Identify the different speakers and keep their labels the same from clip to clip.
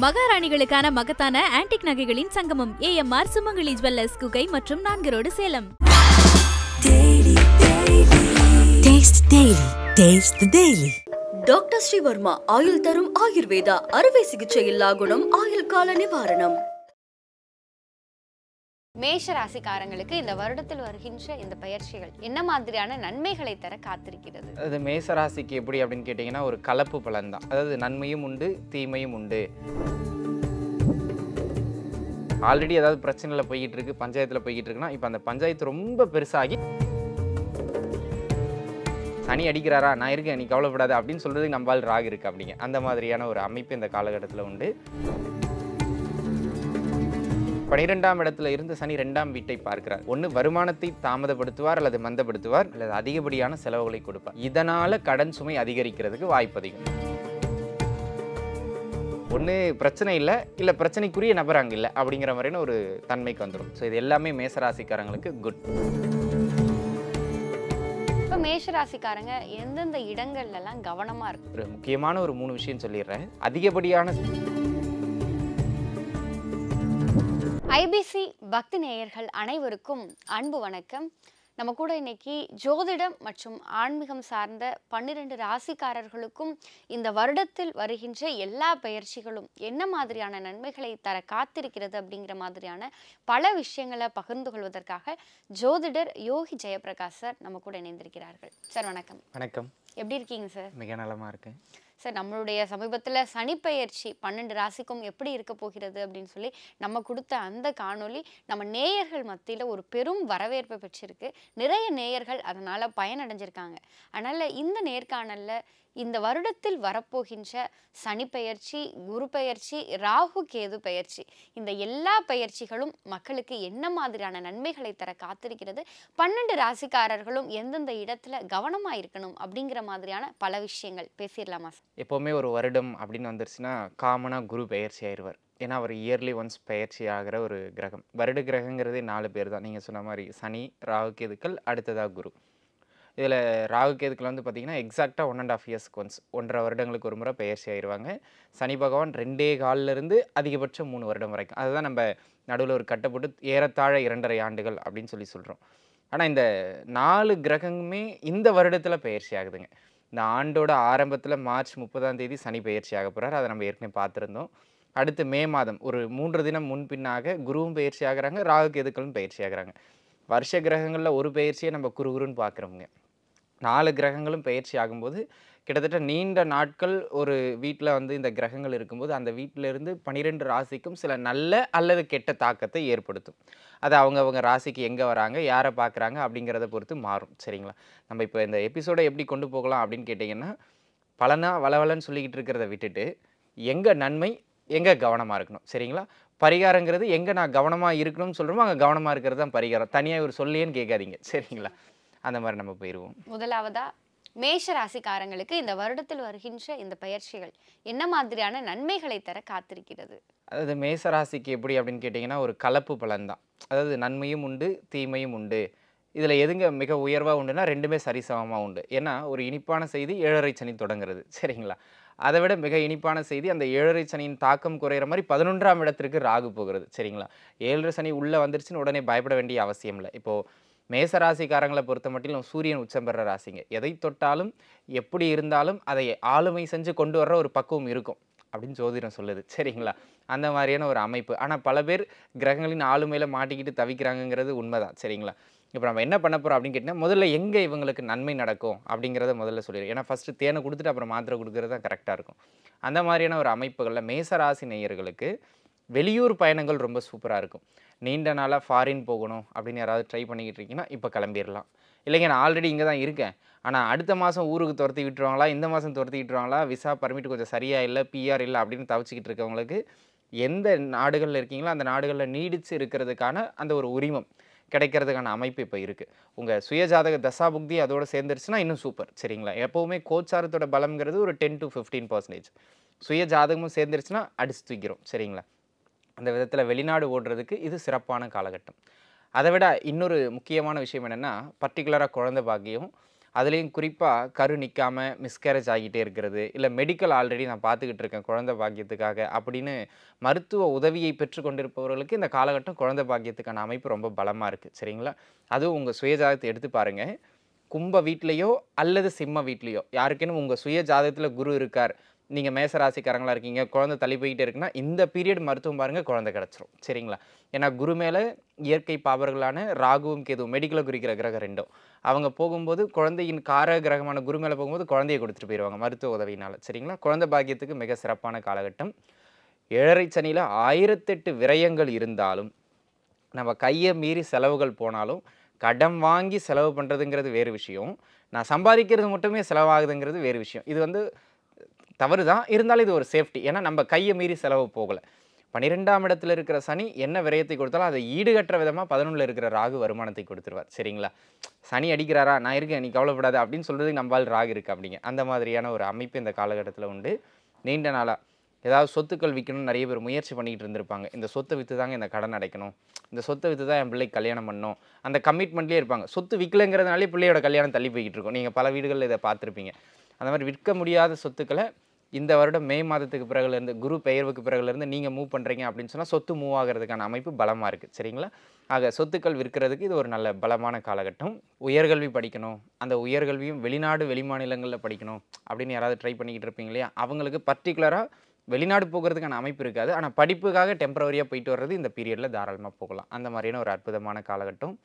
Speaker 1: மகாராணிகளுக்கான மகத்தான ஆன்டிக் நகைகளின் சங்கமம் AMR சுமங்கலி jewellers குகை மற்றும் 4 ரோடு சேலம்.
Speaker 2: டாக்டர் ஸ்ரீவர்மா ஆயுள் தரும் ஆயுர்வேதா அறுவை சிகிச்சை இல்லா குணம் ஆயுள் கால நிவாரணம்.
Speaker 3: மேஷ ராசிக்காரங்களுக்கு இந்த வருடத்தில் வருகின்ற இந்த பயிற்சிகள் என்ன மாதிரியான நன்மைகளை தர காத்திருக்கிறது?
Speaker 4: அது மேஷ ராசிக்கு எப்படி அப்படின்னு கேட்டிங்கன்னா ஒரு கலப்பு பலன் தான். அதாவது நன்மையும் உண்டு தீமையும் உண்டு. ஆல்ரெடி ஏதாவது பிரச்சனையில் போய்கிட்டு இருக்கு, பஞ்சாயத்தில் போய்கிட்டு இருக்குன்னா இப்போ அந்த பஞ்சாயத்து ரொம்ப பெருசாகி சனி அடிக்கிறாரா, நான் இருக்கேன் நீ கவலைப்படாது அப்படின்னு சொல்கிறதுக்கு நம்பால் ராகு இருக்குது அப்படிங்க. அந்த மாதிரியான ஒரு அமைப்பு இந்த காலகட்டத்தில் உண்டு. 12ஆம் இடத்துல இருந்து சனி 2ஆம் வீட்டை பார்க்கிறார். ஒன்று வருமானத்தை தாமதப்படுத்துவார் அல்லது மந்தப்படுத்துவார் அல்லது அதிகப்படியான செலவுகளை கொடுப்பார். இதனால கடன் சுமை அதிகரிக்கிறதுக்கு வாய்ப்பு அதிகம். ஒன்று பிரச்சனை இல்லை பிரச்சனைக்குரிய நபர் அங்கே இல்லை அப்படிங்கிற மாதிரியான ஒரு தன்மைக்கு வந்துடும். ஸோ இது எல்லாமே மேசராசிக்காரங்களுக்கு குட்.
Speaker 3: இப்போ மேஷராசிக்காரங்க எந்தெந்த இடங்கள்லாம் கவனமாக இருக்கு?
Speaker 4: ஒரு முக்கியமான ஒரு 3 விஷயம் சொல்லிடுறேன். அதிகப்படியான
Speaker 3: ஐபிசி பக்தி நேயர்கள் அனைவருக்கும் அன்பு வணக்கம். நம்ம கூட இன்னைக்கு ஜோதிடம் மற்றும் ஆன்மீகம் சார்ந்த 12 ராசிக்காரர்களுக்கும் இந்த வருடத்தில் வருகின்ற எல்லா பயிற்சிகளும் என்ன மாதிரியான நன்மைகளை தர காத்திருக்கிறது அப்படிங்கிற மாதிரியான பல விஷயங்களை பகிர்ந்து கொள்வதற்காக ஜோதிடர் யோகி ஜெயபிரகாஷ் சார் நம்ம கூட இணைந்திருக்கிறார்கள். சார் வணக்கம்.
Speaker 4: வணக்கம்.
Speaker 3: எப்படி இருக்கீங்க சார்?
Speaker 4: மிக நலமாக இருக்கேன்
Speaker 3: சார். நம்மளுடைய சமீபத்தில் சனிப்பெயர்ச்சி 12 ராசிக்கும் எப்படி இருக்க போகிறது அப்படின்னு சொல்லி நம்ம கொடுத்த அந்த காணொளி நம்ம நேயர்கள் மத்தியில் ஒரு பெரும் வரவேற்பை பெற்றிருக்கு. நிறைய நேயர்கள் அதனால் பயனடைஞ்சிருக்காங்க. அதனால் இந்த நேர்காணலில் இந்த வருடத்தில் வரப்போகின்ற சனிப்பெயர்ச்சி, குரு பெயர்ச்சி, ராகு கேது பெயர்ச்சி, இந்த எல்லா பயிற்சிகளும் மக்களுக்கு என்ன மாதிரியான நன்மைகளை தர காத்திருக்கிறது, 12 ராசிக்காரர்களும் எந்தெந்த இடத்துல கவனமாக இருக்கணும் அப்படிங்கிற மாதிரியான பல விஷயங்கள் பேசிடலாமா சார்?
Speaker 4: எப்போவுமே ஒரு வருடம் அப்படின்னு வந்துருச்சுன்னா காமனாக குரு பெயர்ச்சி ஆயிடுவார். ஏன்னா அவர் இயர்லி ஒன்ஸ் பயிற்சி ஆகிற ஒரு கிரகம். வருட கிரகங்கிறதே 4 பேர் தான். நீங்கள் சொன்ன மாதிரி சனி, ராகு கேதுக்கள், அடுத்ததாக குரு. இதில் ராகு கேதுக்கள் வந்து பார்த்திங்கன்னா எக்ஸாக்டாக 1.5 இயர்ஸ்க்கு ஒன்ஸ், 1.5 வருடங்களுக்கு ஒரு முறை பெயர்ச்சி ஆயிடுவாங்க. சனி பகவான் 2.25 அதிகபட்சம் 3 வருடம் வரைக்கும். அதுதான் நம்ம நடுவில் ஒரு கட்டப்பட்டு ஏறத்தாழ 2.5 ஆண்டுகள் அப்படின்னு சொல்லி சொல்கிறோம். ஆனால் இந்த 4 கிரகமுமே இந்த வருடத்தில் பெயர்ச்சி ஆகுதுங்க. இந்த ஆண்டோட ஆரம்பத்தில் மார்ச் 30ஆம் தேதி சனி பெயர்ச்சி ஆக போகிறார். அதை நம்ம ஏற்கனவே பார்த்துருந்தோம். அடுத்து மே மாதம் ஒரு 3 தினம் முன்பின்னாக குருவும் பயிற்சி ஆகிறாங்க, ராகு கேதுக்களும் பயிற்சி ஆகிறாங்க. வருஷ கிரகங்களில் ஒரு பயிற்சியை நம்ம குருன்னு பார்க்குறோங்க. 4 கிரகங்களும் பயிற்சி ஆகும்போது கிட்டத்தட்ட நீண்ட நாட்கள் ஒரு வீட்டில் வந்து இந்த கிரகங்கள் இருக்கும்போது அந்த வீட்டிலிருந்து 12 ராசிக்கும் சில நல்ல அல்லது கெட்ட தாக்கத்தை ஏற்படுத்தும். அது அவங்க ராசிக்கு எங்கே வராங்க, யாரை பார்க்குறாங்க அப்படிங்கிறத பொறுத்து மாறும். சரிங்களா? நம்ம இப்போ இந்த எபிசோடை எப்படி கொண்டு போகலாம் அப்படின்னு கேட்டிங்கன்னா, பலனா வளவலன்னு சொல்லிக்கிட்டு இருக்கிறத விட்டுட்டு எங்கே நன்மை, எங்கே கவனமாக இருக்கணும். சரிங்களா? பரிகாரங்கிறது எங்கே நான் கவனமாக இருக்கணும்னு சொல்கிறோமோ அங்கே கவனமாக இருக்கிறது தான் பரிகாரம். தனியாக ஒரு சொல்லியேன்னு கேட்காதீங்க. சரிங்களா? அந்த மாதிரி நம்ம போயிடுவோம்.
Speaker 3: முதலாவதா மேஷ ராசிக்காரங்களுக்கு இந்த வருடத்தில் வருகின்ற இந்த பயிற்சிகள் என்ன மாதிரியான நன்மைகளை தர காத்திருக்கிறது?
Speaker 4: அதாவது மேஷ ராசிக்கு எப்படி அப்படின்னு கேட்டிங்கன்னா ஒரு கலப்பு பலன் தான். அதாவது நன்மையும் உண்டு தீமையும் உண்டு. இதில் எதுங்க மிக உயர்வாக உண்டுன்னா 2மே சரிசமமாக உண்டு. ஏன்னா ஒரு இனிப்பான செய்தி 7.5 சனி தொடங்குறது. சரிங்களா? அதை விட மிக இனிப்பான செய்தி அந்த 7.5 சனியின் தாக்கம் குறையிற மாதிரி 11ஆம் இடத்திற்கு ராகு போகிறது. சரிங்களா? 7.5 சனி உள்ளே வந்துருச்சுன்னு உடனே பயப்பட வேண்டிய அவசியம் இல்லை. இப்போது மேசராசிக்காரங்களை பொறுத்த மட்டிலும் சூரியன் உச்சம் பெற ராசிங்க. எதை தொட்டாலும் எப்படி இருந்தாலும் அதை ஆளுமை செஞ்சு கொண்டு வர்ற ஒரு பக்குவம் இருக்கும் அப்படின்னு ஜோதிடம் சொல்லுது. சரிங்களா? அந்த மாதிரியான ஒரு அமைப்பு. ஆனால் பல பேர் கிரகங்களின் ஆளுமையில் மாட்டிக்கிட்டு தவிக்கிறாங்கங்கிறது உண்மைதான். சரிங்களா? இப்போ நம்ம என்ன பண்ண போகிறோம் அப்படின்னு கேட்டிங்கன்னா, முதல்ல எங்கே இவங்களுக்கு நன்மை நடக்கும் அப்படிங்கிறத முதல்ல சொல்லிடுறோம். ஏன்னா ஃபஸ்ட்டு தேனை கொடுத்துட்டு அப்புறம் மாத்திரை கொடுக்குறது தான் கரெக்டாக இருக்கும். அந்த மாதிரியான ஒரு அமைப்புகளில் மேசராசி நேயர்களுக்கு வெளியூர் பயணங்கள் ரொம்ப சூப்பராக இருக்கும். நீண்ட நாளாக ஃபாரின் போகணும் அப்படின்னு யாராவது ட்ரை பண்ணிக்கிட்டு இருக்கீங்கன்னா இப்போ கிளம்பிடலாம். இல்லைங்க நான் ஆல்ரெடி இங்கே தான் இருக்கேன், ஆனால் அடுத்த மாதம் ஊருக்கு துரத்தி விட்டுருவாங்களா, இந்த மாதம் துரத்தி விட்டுருவாங்களா, விசா பர்மிட் கொஞ்சம் சரியாக இல்லை, பிஆர் இல்லை அப்படின்னு தவிச்சிக்கிட்டு இருக்கவங்களுக்கு எந்த நாடுகளில் இருக்கீங்களோ அந்த நாடுகளில் நீடித்து இருக்கிறதுக்கான அந்த ஒரு உரிமம் கிடைக்கிறதுக்கான அமைப்பு இப்போ இருக்குது. உங்கள் சுயஜாதக தசாபுக்தி அதோடு சேர்ந்துருச்சுன்னா இன்னும் சூப்பர். சரிங்களா? எப்போவுமே கோச்சாரத்தோட பலம்ங்கிறது ஒரு 10 to 15%. சுயஜாதகமும் சேர்ந்துருச்சுன்னா அடிச்சு தூக்கிறோம். சரிங்களா? அந்த விதத்தில் வெளிநாடு ஓடுறதுக்கு இது சிறப்பான காலகட்டம். அதை விட இன்னொரு முக்கியமான விஷயம் என்னென்னா, பர்டிகுலராக குழந்தை பாக்கியம், அதுலேயும் குறிப்பாக கரு நிற்காம மிஸ்கேரேஜ் ஆகிட்டே இருக்கிறது, இல்லை மெடிக்கல் ஆல்ரெடி நான் பார்த்துக்கிட்டு இருக்கேன் குழந்தை பாக்கியத்துக்காக அப்படின்னு மருத்துவ உதவியை பெற்றுக்கொண்டிருப்பவர்களுக்கு இந்த காலகட்டம் குழந்தை பாக்கியத்துக்கான அமைப்பு ரொம்ப பலமாக இருக்குது. சரிங்களா? அதுவும் உங்கள் சுயஜாதகத்தை எடுத்து பாருங்கள். கும்ப வீட்லேயோ அல்லது சிம்ம வீட்லேயோ யாருக்கேனும் உங்கள் சுய ஜாதகத்தில் குரு இருக்கார், நீங்கள் மேச ராசிக்காரங்களா இருக்கீங்க, குழந்தை தள்ளி போயிட்டே இருக்குன்னா இந்த பீரியட் மருத்துவம் பாருங்கள், குழந்தை கிடச்சிரும். சரிங்களா? ஏன்னா குரு மேலே இயற்கை பாவர்களான ராகுவும் கேதுவும் மெடிக்கலை குறிக்கிற கிரகம் ரெண்டும் அவங்க போகும்போது குழந்தையின் கார கிரகமான குரு மேலே போகும்போது குழந்தையை கொடுத்துட்டு போயிடுவாங்க மருத்துவ உதவியினால். சரிங்களா? குழந்தை பாக்கியத்துக்கு மிக சிறப்பான காலகட்டம். 7.5 சனியில் 1008 விரயங்கள் இருந்தாலும், நம்ம கையை மீறி செலவுகள் போனாலும், கடன் வாங்கி செலவு பண்ணுறதுங்கிறது வேறு விஷயம், நான் சம்பாதிக்கிறது மட்டுமே செலவாகுதுங்கிறது வேறு விஷயம். இது வந்து தவறு தான், இருந்தாலும் இது ஒரு சேஃப்டி. ஏன்னா நம்ம கையை மீறி செலவு போகலை. 12ஆம் இடத்துல இருக்கிற சனி என்ன விரயத்தை கொடுத்தாலும் அதை ஈடுகட்டுற விதமாக 11ல் இருக்கிற ராகு வருமானத்தை கொடுத்துருவார். சரிங்களா? சனி அடிக்கிறாரா, நான் இருக்கேன் நீ கவலைப்படாத அப்படின்னு சொல்கிறதுக்கு நம்மால் ராகு இருக்குது அப்படிங்க. அந்த மாதிரியான ஒரு அமைப்பு இந்த காலகட்டத்தில் உண்டு. நீண்ட நாளாக ஏதாவது சொத்துக்கள் விற்கணும்னு நிறைய பேர் முயற்சி பண்ணிகிட்டு இருந்திருப்பாங்க. இந்த சொத்தை விற்று தாங்க இந்த கடன் அடைக்கணும், இந்த சொத்தை விற்று தான் என் பிள்ளைக்கு கல்யாணம் பண்ணணும், அந்த கமிட்மெண்ட்லேயே இருப்பாங்க. சொத்து விற்கலைங்கிறதுனாலே பிள்ளையோட கல்யாணம் தள்ளி போய்கிட்டு இருக்கும். நீங்கள் பல வீடுகளில் இதை பார்த்துருப்பீங்க. அந்த மாதிரி விற்க முடியாத சொத்துக்களை இந்த வருடம் மே மாதத்துக்கு பிறகுலேருந்து, குரு பெயர்வுக்கு பிறகுலேருந்து நீங்கள் மூவ் பண்ணுறீங்க அப்படின்னு சொன்னால் சொத்து மூவ் ஆகிறதுக்கான அமைப்பு பலமாக இருக்குது. சரிங்களா? ஆக சொத்துக்கள் விற்கிறதுக்கு இது ஒரு நல்ல பலமான காலகட்டம். உயர்கல்வி படிக்கணும், அந்த உயர்கல்வியும் வெளிநாடு வெளிமாநிலங்களில் படிக்கணும் அப்படின்னு யாராவது ட்ரை பண்ணிக்கிட்டு இருப்பீங்க இல்லையா, அவங்களுக்கு பர்டிகுலராக வெளிநாடு போகிறதுக்கான அமைப்பு இருக்காது, ஆனால் படிப்புக்காக டெம்பரவரியாக போயிட்டு வர்றது இந்த பீரியடில் தாராளமாக போகலாம். அந்த மாதிரியான ஒரு அற்புதமான காலகட்டம்.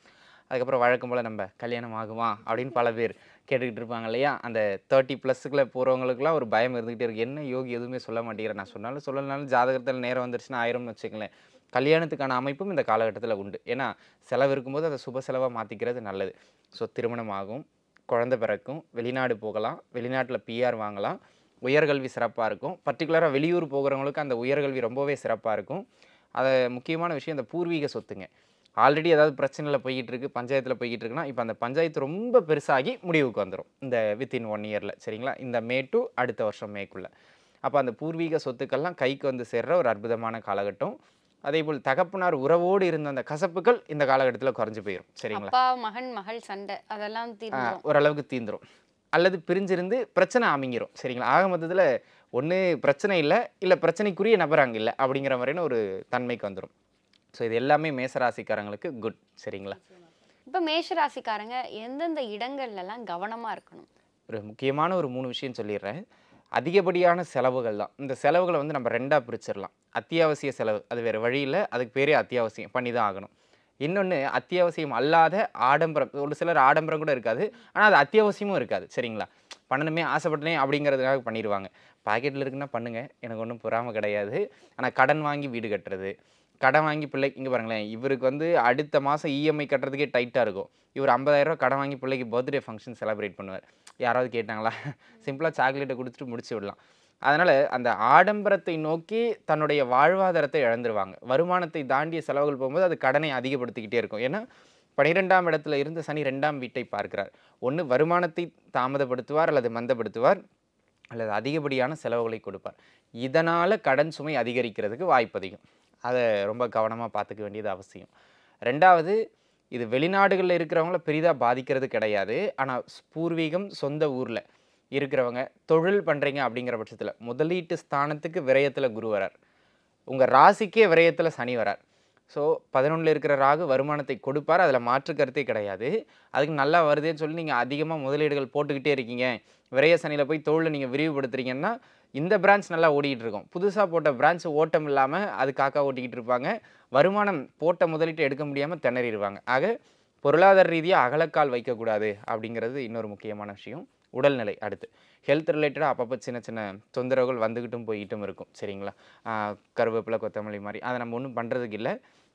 Speaker 4: அதுக்கப்புறம் வழக்கம் போல் நம்ம கல்யாணம் ஆகுமா அப்படின்னு பல பேர் கேட்டுக்கிட்டு இருப்பாங்க இல்லையா, அந்த 30+ போகிறவங்களுக்குலாம் ஒரு பயம் இருந்துகிட்டே இருக்குது. என்ன யோகி எதுவுமே சொல்ல மாட்டேங்கிறேன், நான் சொன்னாலும் சொல்லனாலும் ஜாதகத்தில் நேரம் வந்துருச்சுன்னா ஆயிரம்னு வச்சுக்கங்களேன். கல்யாணத்துக்கான அமைப்பும் இந்த காலகட்டத்தில் உண்டு. ஏன்னா செலவு இருக்கும்போது அதை சுப செலவாக மாற்றிக்கிறது நல்லது. ஸோ திருமணம் ஆகும், குழந்தை பிறக்கும், வெளிநாடு போகலாம், வெளிநாட்டில் பிஆர் வாங்கலாம், உயர்கல்வி சிறப்பாக இருக்கும். பர்டிகுலராக வெளியூர் போகிறவங்களுக்கு அந்த உயர்கல்வி ரொம்பவே சிறப்பாக இருக்கும். அது முக்கியமான விஷயம் இந்த பூர்வீக சொத்துங்க. ஆல்ரெடி ஏதாவது பிரச்சனையில் போய்கிட்டு இருக்குது, பஞ்சாயத்தில் போய்கிட்டு இருக்குன்னா, இப்போ அந்த பஞ்சாயத்து ரொம்ப பெருசாகி முடிவுக்கு வந்துடும் இந்த வித்தின் 1 இயரில். சரிங்களா? இந்த மே டு அடுத்த வருஷம் மேக்குள்ளே. அப்போ அந்த பூர்வீக சொத்துக்கள்லாம் கைக்கு வந்து சேர்ற ஒரு அற்புதமான காலகட்டம். அதேபோல் தகப்பனார் உறவோடு இருந்த அந்த கசப்புகள் இந்த காலகட்டத்தில் குறைஞ்சு போயிடும். சரிங்களா?
Speaker 3: அப்பா மகன் மகள் சண்டை அதெல்லாம் தீர்ந்துரும்.
Speaker 4: ஓரளவுக்கு தீந்துரும். அல்லது பிரிஞ்சிருந்து பிரச்சனை அமைங்கிரும். சரிங்களா? ஆக மொத்தத்தில் ஒன்று பிரச்சனை இல்லை, இல்லை பிரச்சனைக்குரிய நபர் அங்கே இல்லை அப்படிங்கிற மாதிரியான ஒரு தன்மைக்கு வந்துடும். ஸோ இது எல்லாமே மேசராசிக்காரங்களுக்கு குட். சரிங்களா?
Speaker 3: இப்போ மேஷராசிக்காரங்க எந்தெந்த இடங்கள்லாம் கவனமாக இருக்கணும்?
Speaker 4: ஒரு முக்கியமான ஒரு 3 விஷயம் சொல்லிடுறேன். அதிகப்படியான செலவுகள் தான். இந்த செலவுகளை வந்து நம்ம 2ஆக பிரிச்சிடலாம். அத்தியாவசிய செலவு, அது வேறு வழி இல்லை, அதுக்கு பேரே அத்தியாவசியம், பண்ணி தான் ஆகணும். இன்னொன்று அத்தியாவசியம் அல்லாத ஆடம்பரம். ஒரு சிலர் ஆடம்பரம் கூட இருக்காது, ஆனால் அது அத்தியாவசியமும் இருக்காது. சரிங்களா? பண்ணணுமே ஆசைப்பட்டனே அப்படிங்கிறதுக்காக பண்ணிடுவாங்க. பாக்கெட்டில் இருக்குன்னா பண்ணுங்க, எனக்கு ஒன்றும் பொறாமை கிடையாது. ஆனால் கடன் வாங்கி வீடு கட்டுறது, கடன் வாங்கி பிள்ளை இங்கே பாருங்களேன், இவருக்கு வந்து அடுத்த மாதம் இஎம்ஐ கட்டுறதுக்கே டைட்டாக இருக்கும். இவர் 50,000 ரூபா கடன் வாங்கி பிள்ளைக்கு பர்த்டே ஃபங்க்ஷன் செலிப்ரேட் பண்ணுவார். யாராவது கேட்டாங்களா? சிம்பிளாக சாக்லேட்டை கொடுத்துட்டு முடிச்சு விடலாம். அதனால் அந்த ஆடம்பரத்தை நோக்கி தன்னுடைய வாழ்வாதாரத்தை இழந்துருவாங்க. வருமானத்தை தாண்டிய செலவுகள் போகும்போது அது கடனை அதிகப்படுத்திக்கிட்டே இருக்கும். ஏன்னா 12ஆம் இடத்துல இருந்து சனி 2ஆம் வீட்டை பார்க்கிறார். ஒன்று வருமானத்தை தாமதப்படுத்துவார் அல்லது மந்தப்படுத்துவார், அல்லது அதிகப்படியான செலவுகளை கொடுப்பார். இதனால் கடன் சுமை அதிகரிக்கிறதுக்கு வாய்ப்பு அதிகம். அதை ரொம்ப கவனமாக பார்த்துக்க வேண்டியது அவசியம். 2வது, இது வெளிநாடுகளில் இருக்கிறவங்கள பெரிதாக பாதிக்கிறது கிடையாது. ஆனால் பூர்வீகம் சொந்த ஊரில் இருக்கிறவங்க தொழில் பண்ணுறீங்க அப்படிங்கிற பட்சத்தில் முதலீட்டு ஸ்தானத்துக்கு விரயத்தில் குரு வரார், உங்கள் ராசிக்கே விரயத்தில் சனி வரார். ஸோ 11ல் இருக்கிற ராகு வருமானத்தை கொடுப்பார், அதில் மாற்று கருத்தே கிடையாது. அதுக்கு நல்லா வருதுன்னு சொல்லி நீங்கள் அதிகமாக முதலீடுகள் போட்டுக்கிட்டே இருக்கீங்க, விரைய சனியில் போய் தொழிலை நீங்கள் விரிவுபடுத்துறீங்கன்னா இந்த பிரான்ச் நல்லா ஓடிக்கிட்டு இருக்கும். புதுசாக போட்ட பிரான்ச் ஓட்டம் இல்லாமல் அது காக்கா ஓட்டிக்கிட்டு இருப்பாங்க. வருமானம் போட்ட முதலீட்டை எடுக்க முடியாமல் திணறிடுவாங்க. ஆக பொருளாதார ரீதியாக அகலக்கால் வைக்கக்கூடாது அப்படிங்கிறது இன்னொரு முக்கியமான விஷயம். உடல்நிலை அடுத்து ஹெல்த் ரிலேட்டடாக அப்பப்போ சின்ன சின்ன தொந்தரவுகள் வந்துக்கிட்டும் போய்கிட்டும் இருக்கும். சரிங்களா? கருவேப்பிலை கொத்தமல்லி மாதிரி அதை நம்ம ஒன்றும் பண்ணுறதுக்கு இல்லை.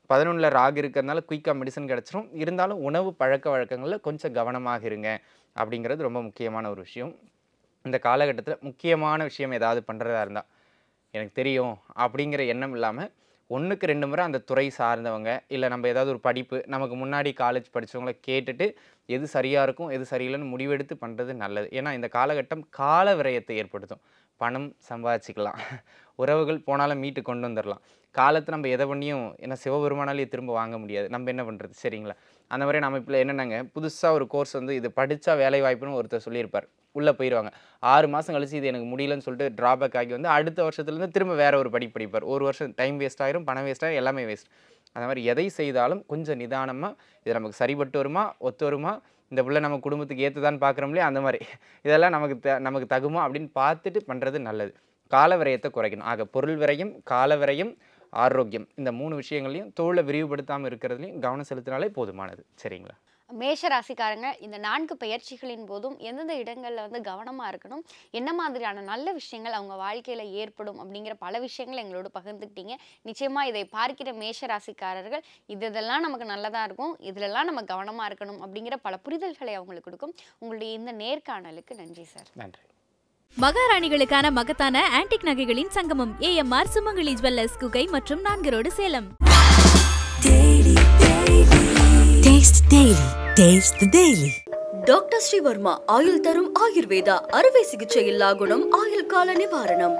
Speaker 4: 11ல் ராகு இருக்கிறதுனால குயிக்காக மெடிசன் கிடச்சிரும். இருந்தாலும் உணவு பழக்க வழக்கங்களில் கொஞ்சம் கவனமாக இருங்க அப்படிங்கிறது ரொம்ப முக்கியமான ஒரு விஷயம். இந்த காலகட்டத்தில் முக்கியமான விஷயம் ஏதாவது பண்ணுறதா இருந்தால் எனக்கு தெரியும் அப்படிங்கிற எண்ணம் இல்லாமல் 1க்கு 2 முறை அந்த துறை சார்ந்தவங்க, இல்லை நம்ம ஏதாவது ஒரு படிப்பு நமக்கு முன்னாடி காலேஜ் படித்தவங்கள கேட்டுட்டு எது சரியாக இருக்கும் எது சரியில்லைன்னு முடிவெடுத்து பண்ணுறது நல்லது. ஏன்னா இந்த காலகட்டம் கால விரயத்தை ஏற்படுத்தும். பணம் சம்பாதிச்சிக்கலாம், உறவுகள் போனாலும் மீட்டு கொண்டு வந்துடலாம். காலத்தை நம்ம எதை பண்ணியும் ஏன்னா சிவபெருமானாலே திரும்ப வாங்க முடியாது. நம்ம என்ன பண்ணுறது சரிங்களா? அந்த மாதிரி நம்ம இப்போ என்னென்னாங்க புதுசாக ஒரு கோர்ஸ் வந்து இது படித்தா வேலை வாய்ப்புன்னு ஒருத்தர் சொல்லியிருப்பார். உள்ளே போயிடுவாங்க. 6 மாதம் கழிச்சு இது எனக்கு முடியலன்னு சொல்லிட்டு ட்ராபேக் ஆகி வந்து அடுத்த வருஷத்துலேருந்து திரும்ப வேற ஒரு படிப்பு படிப்பார். ஒரு வருஷம் டைம் வேஸ்ட் ஆயிரும், பணம் வேஸ்ட் ஆகிரும், எல்லாமே வேஸ்ட். அந்த மாதிரி எதை செய்தாலும் கொஞ்சம் நிதானமாக இது நமக்கு சரிபட்டு வருமா, ஒத்து வருமா, இந்த பிள்ளை நம்ம குடும்பத்துக்கு ஏற்றுதான்னு பார்க்குறோம் இல்லையா, அந்த மாதிரி இதெல்லாம் நமக்கு தகுமா அப்படின்னு பார்த்துட்டு பண்ணுறது நல்லது. கால விரயத்தை குறைக்கணும். ஆக பொருள் விரயம், கால விரயம், ஆரோக்கியம் இந்த 3 விஷயங்களையும் தோலை விரிவுபடுத்தாமல் இருக்கிறதுலையும் கவனம் செலுத்தினாலே போதுமானது. சரிங்களா?
Speaker 3: மேஷ ராசிக்காரங்க இந்த 4 பெயர்ச்சிகளின் போதும் எந்தெந்த இடங்கள்ல வந்து கவனமா இருக்கணும், என்ன மாதிரியான நல்ல விஷயங்கள் அவங்க வாழ்க்கையில ஏற்படும் அப்படிங்கிற பல விஷயங்கள் எங்களோட பகிர்ந்துக்கிட்டீங்க. நிச்சயமா இதை பார்க்கிற மேஷ ராசிக்காரர்கள் இதெல்லாம் நமக்கு நல்லதா இருக்கும், இதுலெல்லாம் நம்ம கவனமா இருக்கணும் அப்படிங்கிற பல புரிதல்களை அவங்களுக்கு கொடுக்கும். உங்களுடைய இந்த நேர்காணலுக்கு நன்றி சார்.
Speaker 4: நன்றி.
Speaker 1: மகாராணிகளுக்கான மகத்தான ஆன்டிக் நகைகளின் சங்கமம் AMR சுமங்கலி ஜுவல்லர்ஸ் குகை மற்றும் 4 ரோடு சேலம்.
Speaker 2: டாக்டர் ஸ்ரீவர்மா ஆயுள் தரும் ஆயுர்வேதா அறுவை சிகிச்சை இல்லா குணம், ஆயுள் கால நிவாரணம்.